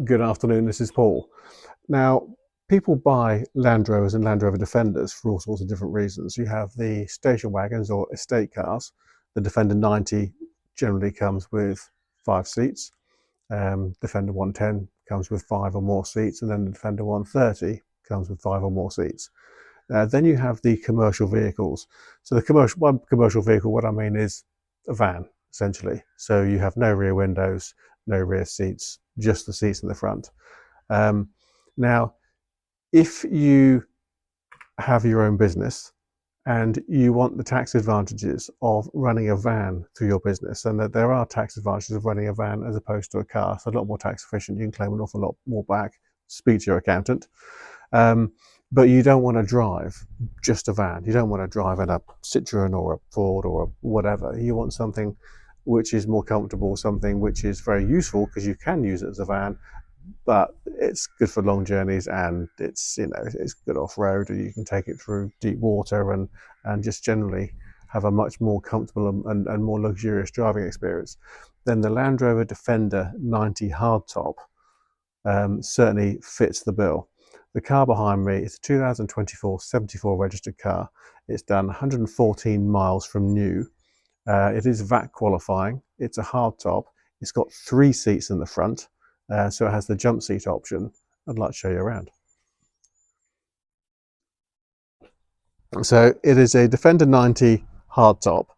Good afternoon, this is Paul. Now, people buy Land Rovers and Land Rover Defenders for all sorts of different reasons. You have the station wagons or estate cars. The Defender 90 generally comes with 5 seats. Defender 110 comes with 5 or more seats, and then the Defender 130 comes with 5 or more seats. Then you have the commercial vehicles. So one commercial vehicle, what I mean is a van, essentially. So you have no rear windows, no rear seats, just the seats in the front. Now, if you have your own business and you want the tax advantages of running a van through your business, and that there are tax advantages of running a van as opposed to a car, so a lot more tax efficient, you can claim an awful lot more back, speak to your accountant. But you don't want to drive just a van. You don't want to drive in a Citroen or a Ford or a whatever. You want something which is more comfortable, something which is very useful because you can use it as a van, but it's good for long journeys, and it's it's good off road, and you can take it through deep water and just generally have a much more comfortable and more luxurious driving experience. Then the Land Rover Defender 90 hardtop certainly fits the bill. The car behind me is a 2024 74 registered car. It's done 114 miles from new. It is VAT qualifying. It's a hardtop. It's got 3 seats in the front, so it has the jump seat option. I'd like to show you around. So it is a Defender 90 hardtop.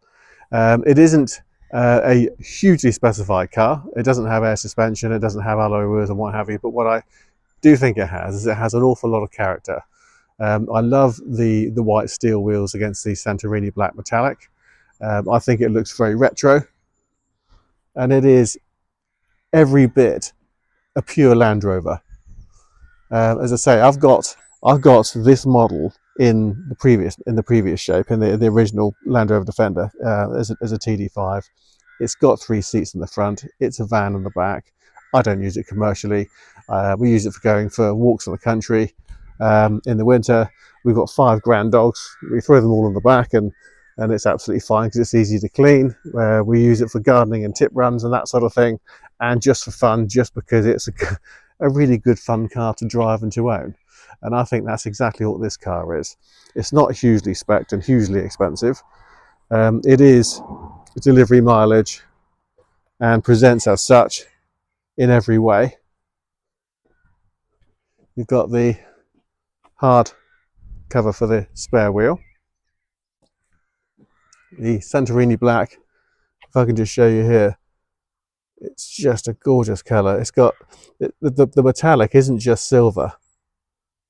It isn't a hugely specified car. It doesn't have air suspension. It doesn't have alloy wheels and what have you. But what I do think it has an awful lot of character. I love the white steel wheels against the Santorini black metallic. I think it looks very retro, and it is every bit a pure Land Rover. As I say, I've got this model in the previous shape, in the original Land Rover Defender, as a TD5. It's got 3 seats in the front. It's a van in the back. I don't use it commercially. We use it for going for walks in the country. In the winter, we've got 5 grand dogs. We throw them all in the back, and it's absolutely fine because it's easy to clean. We use it for gardening and tip runs and that sort of thing, and just for fun, just because it's a really good fun car to drive and to own. And I think that's exactly what this car is. It's not hugely spec'd and hugely expensive. It is delivery mileage and presents as such in every way. You've got the hard cover for the spare wheel, the Santorini black. If I can just show you here, it's just a gorgeous colour. It's got the metallic isn't just silver.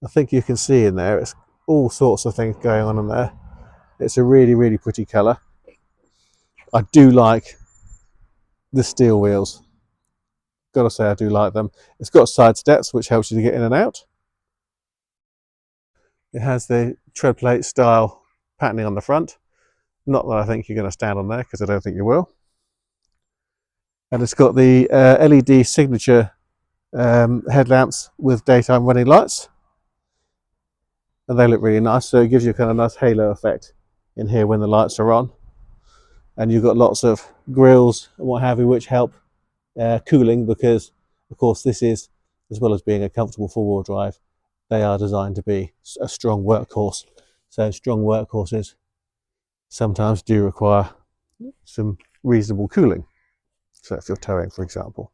I think you can see in there it's all sorts of things going on in there. It's a really, really pretty colour. I do like the steel wheels. Gotta say, I do like them. It's got side steps, which helps you to get in and out. It has the tread plate style patterning on the front. Not that I think you're going to stand on there, because I don't think you will. And it's got the LED signature headlamps with daytime running lights, and they look really nice. So it gives you a kind of nice halo effect in here when the lights are on. And you've got lots of grills and what have you, which help cooling, because of course this is, as well as being a comfortable four-wheel drive, they are designed to be a strong workhorse. So strong workhorses sometimes do require some reasonable cooling. So if you're towing, for example.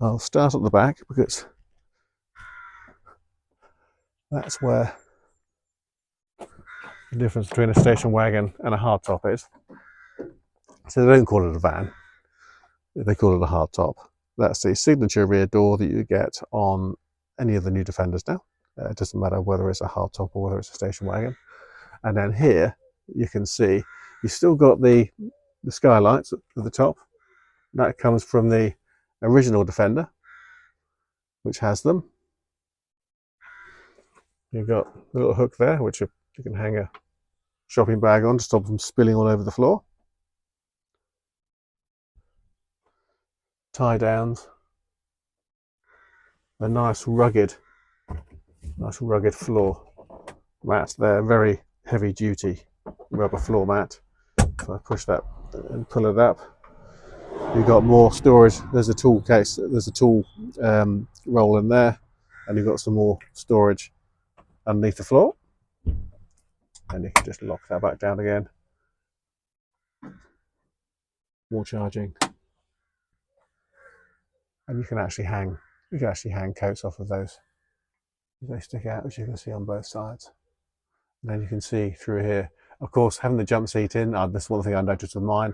I'll start at the back because that's where the difference between a station wagon and a hardtop is. So they don't call it a van, they call it a hardtop. That's the signature rear door that you get on any of the new Defenders now. It doesn't matter whether it's a hardtop or whether it's a station wagon. And then here you can see you've still got the skylights at the top. That comes from the original Defender, which has them. You've got a little hook there, which you can hang a shopping bag on to stop them spilling all over the floor. Tie downs. A nice rugged floor mats there, very heavy duty rubber floor mat. If I push that and pull it up, you've got more storage. There's a tool case, there's a tool roll in there, and you've got some more storage underneath the floor. And you can just lock that back down again. More charging. And you can actually hang coats off of those. They stick out, as you can see on both sides. And then you can see through here. Of course, having the jump seat in, this is one thing I noticed with mine,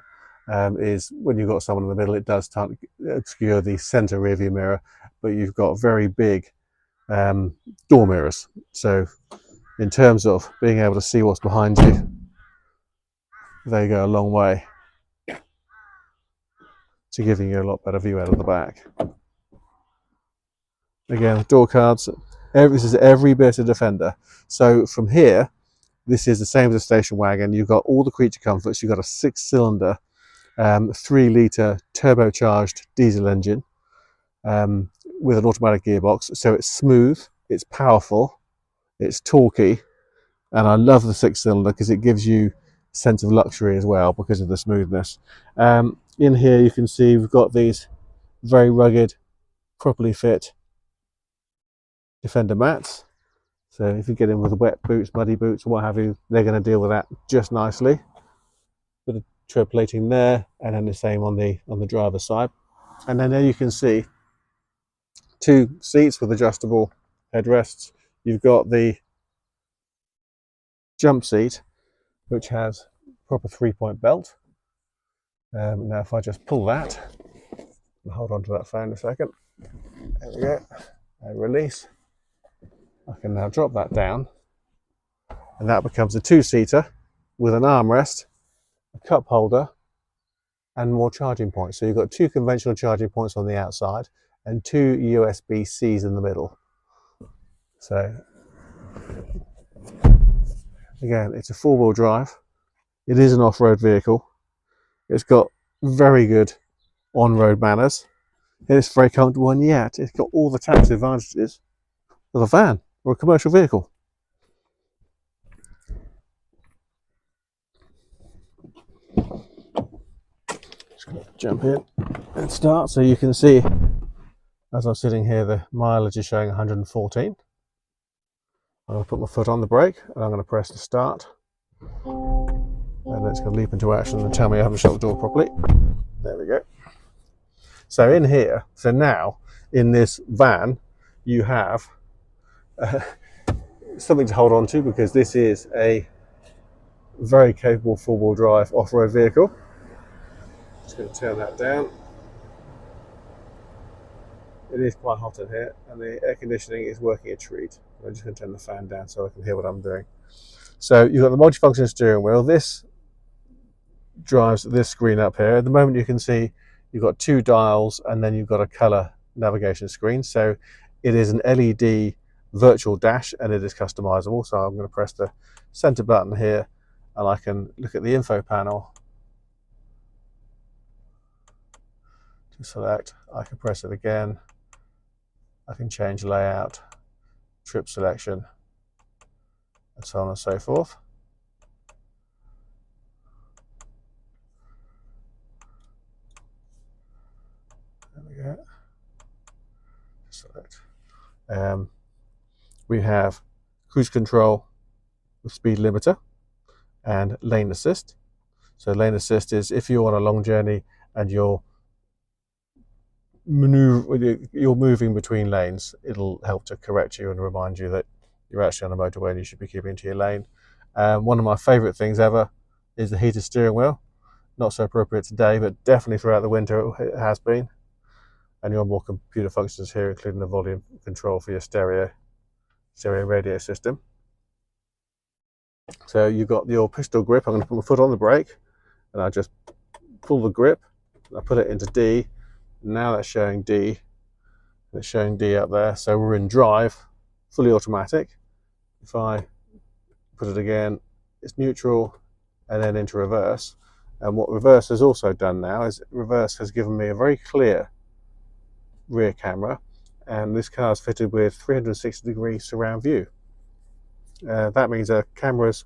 is when you've got someone in the middle, it does start to obscure the center rear view mirror, but you've got very big door mirrors. So in terms of being able to see what's behind you, they go a long way to giving you a lot better view out of the back. Again, door cards, this is every bit of Defender. So from here, this is the same as a station wagon. You've got all the creature comforts. You've got a 6-cylinder, 3-litre turbocharged diesel engine with an automatic gearbox. So it's smooth, it's powerful, it's torquey, and I love the 6-cylinder because it gives you a sense of luxury as well because of the smoothness. In here you can see we've got these very rugged, properly fit Defender mats. So if you get in with the wet boots, muddy boots, what have you, they're going to deal with that just nicely. Bit of tread plating there, and then the same on the driver's side. And then there you can see 2 seats with adjustable headrests. You've got the jump seat, which has proper 3-point belt. Now if I just pull that, and hold on to that phone a second, there we go, and release, I can now drop that down, and that becomes a 2-seater with an armrest, a cup holder, and more charging points. So you've got 2 conventional charging points on the outside and 2 USB-Cs in the middle. So again, it's a 4-wheel drive. It is an off-road vehicle. It's got very good on-road manners. It's very comfortable, and yet it's got all the tax advantages of a van or a commercial vehicle. Just going to jump in and start. So you can see, as I'm sitting here, the mileage is showing 114. I'm going to put my foot on the brake, and I'm going to press the start. And then it's going to leap into action and tell me I haven't shut the door properly. There we go. So in here, so now in this van, you have something to hold on to, because this is a very capable 4-wheel drive off-road vehicle. Just going to turn that down. It is quite hot in here, and the air conditioning is working a treat. I'm just going to turn the fan down so I can hear what I'm doing. So you've got the multifunction steering wheel. This drives this screen up here. At the moment you can see you've got 2 dials, and then you've got a colour navigation screen. So it is an LED virtual dash, and it is customizable. So I'm going to press the center button here, and I can look at the info panel to select. I can press it again. I can change layout, trip selection, and so on and so forth. There we go. Select. We have cruise control with speed limiter and lane assist. So lane assist is if you're on a long journey and you're moving between lanes, it'll help to correct you and remind you that you're actually on a motorway and you should be keeping to your lane. One of my favourite things ever is the heated steering wheel. Not so appropriate today, but definitely throughout the winter it has been. And your more computer functions here, including the volume control for your stereo radio system. So you've got your pistol grip. I'm going to put my foot on the brake, and I just pull the grip. I put it into D. Now that's showing D. It's showing D up there. So we're in drive, fully automatic. If I put it again, it's neutral, and then into reverse. And what reverse has also done now is reverse has given me a very clear rear camera, and this car is fitted with 360-degree surround view. That means a camera's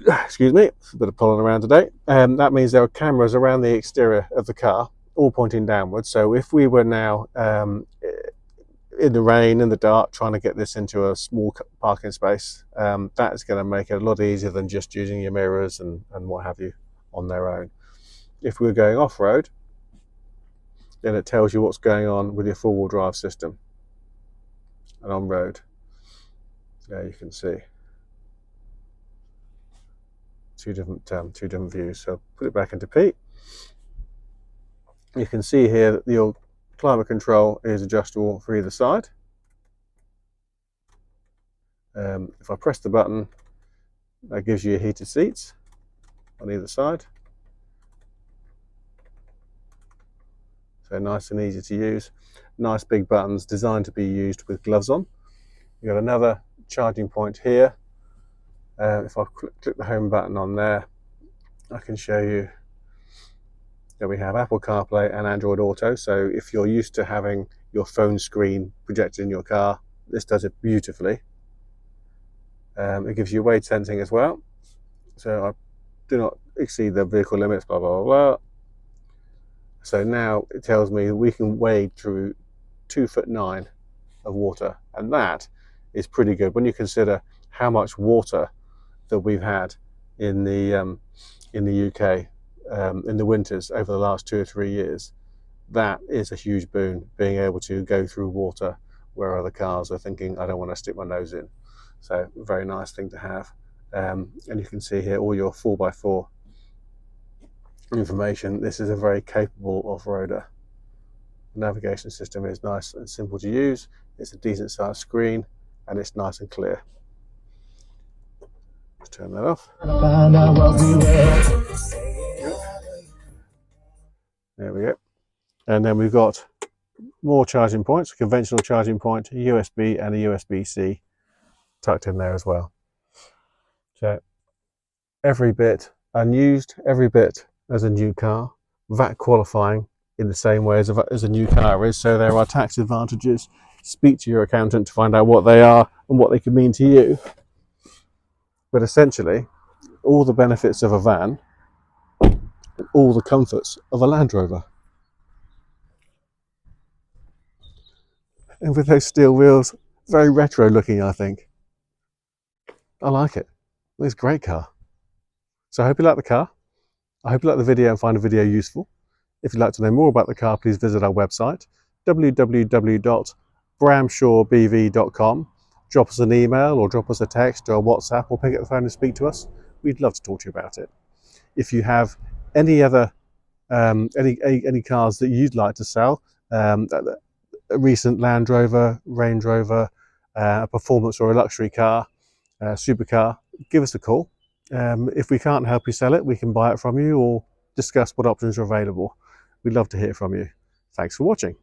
Excuse me, a bit of pollen around today. That means there are cameras around the exterior of the car, all pointing downwards. So if we were now in the rain, in the dark, trying to get this into a small parking space, that is going to make it a lot easier than just using your mirrors and what have you on their own. If we're going off-road, then it tells you what's going on with your four-wheel drive system. And on road, there you can see two different views. So put it back into P. You can see here that your climate control is adjustable for either side. If I press the button, that gives you heated seats on either side. So nice and easy to use. Nice big buttons designed to be used with gloves on. You've got another charging point here. If I click the home button on there, I can show you that we have Apple CarPlay and Android Auto. So if you're used to having your phone screen projected in your car, this does it beautifully. It gives you weight sensing as well. So I do not exceed the vehicle limits, blah, blah, blah, blah. So now it tells me that we can wade through 2'9" of water. And that is pretty good when you consider how much water that we've had in the UK in the winters over the last 2 or 3 years. That is a huge boon, being able to go through water where other cars are thinking, I don't want to stick my nose in. So very nice thing to have. And you can see here all your 4x4 information. This is a very capable off-roader. The navigation system is nice and simple to use. It's a decent sized screen and it's nice and clear. Let's turn that off. There we go. And then we've got more charging points, a conventional charging point, a USB and a USB-C tucked in there as well. So every bit unused, every bit as a new car, VAT qualifying in the same way as a new car is. So there are tax advantages. Speak to your accountant to find out what they are and what they could mean to you. But essentially, all the benefits of a van, all the comforts of a Land Rover. And with those steel wheels, very retro looking, I think. I like it. It's a great car. So I hope you like the car. I hope you like the video and find the video useful. If you'd like to know more about the car, please visit our website, www.bramshawebv.com. Drop us an email or drop us a text or a WhatsApp or pick up the phone and speak to us. We'd love to talk to you about it. If you have any other any cars that you'd like to sell, a recent Land Rover, Range Rover, a performance or a luxury car, supercar, give us a call. If we can't help you sell it, we can buy it from you or discuss what options are available. We'd love to hear from you. Thanks for watching.